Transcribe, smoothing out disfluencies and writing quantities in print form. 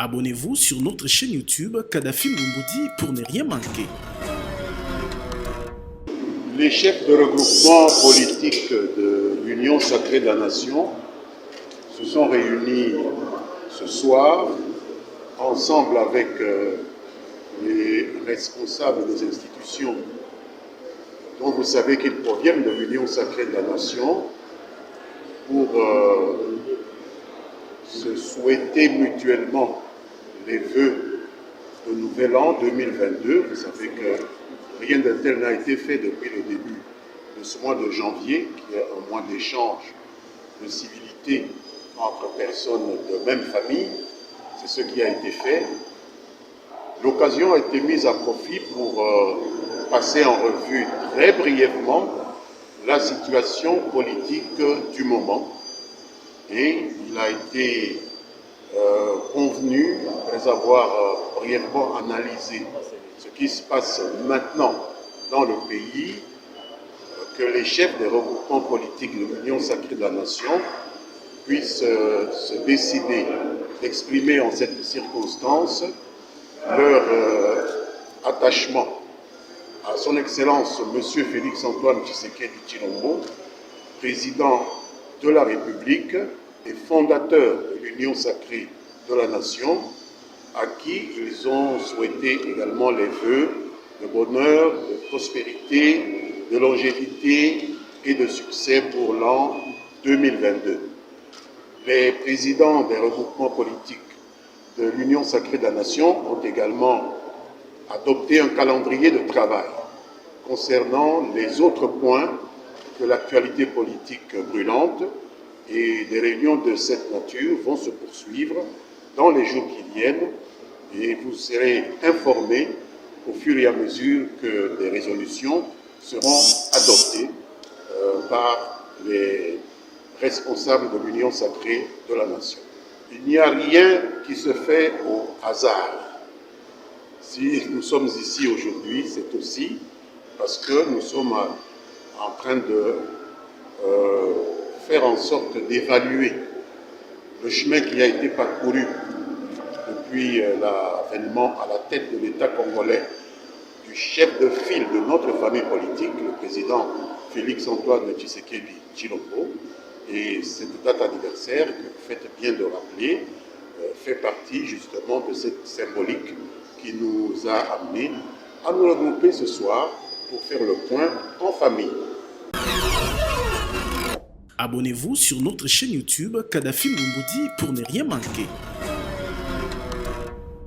Abonnez-vous sur notre chaîne YouTube Kadhafi Moumoudi pour ne rien manquer. Les chefs de regroupement politique de l'Union Sacrée de la Nation se sont réunis ce soir ensemble avec les responsables des institutions dont vous savez qu'ils proviennent de l'Union Sacrée de la Nation pour se souhaiter mutuellement les vœux de Nouvel An 2022. Vous savez que rien de tel n'a été fait depuis le début de ce mois de janvier, qui est un mois d'échange, de civilité entre personnes de même famille. C'est ce qui a été fait. L'occasion a été mise à profit pour passer en revue très brièvement la situation politique du moment. Et il a été convenu, après avoir brièvement analysé ce qui se passe maintenant dans le pays, que les chefs des regroupements politiques de l'Union Sacrée de la Nation puissent se décider d'exprimer en cette circonstance leur attachement à son Excellence M. Félix Antoine Tshisekedi Tshilombo, président de la République et fondateur de l'Union Sacrée de la Nation, à qui ils ont souhaité également les vœux de bonheur, de prospérité, de longévité et de succès pour l'an 2022. Les présidents des regroupements politiques de l'Union Sacrée de la Nation ont également adopté un calendrier de travail concernant les autres points de l'actualité politique brûlante, et des réunions de cette nature vont se poursuivre dans les jours qui viennent et vous serez informés au fur et à mesure que des résolutions seront adoptées par les responsables de l'Union Sacrée de la Nation. Il n'y a rien qui se fait au hasard. Si nous sommes ici aujourd'hui, c'est aussi parce que nous sommes en train de faire en sorte d'évaluer le chemin qui a été parcouru depuis l'avènement à la tête de l'État congolais du chef de file de notre famille politique, le président Félix Antoine Tshisekedi Tshilombo. Et cette date anniversaire, que vous faites bien de rappeler, fait partie justement de cette symbolique qui nous a amenés à nous regrouper ce soir pour faire le point en famille. Abonnez-vous sur notre chaîne YouTube Kadhafi Moumoudi pour ne rien manquer.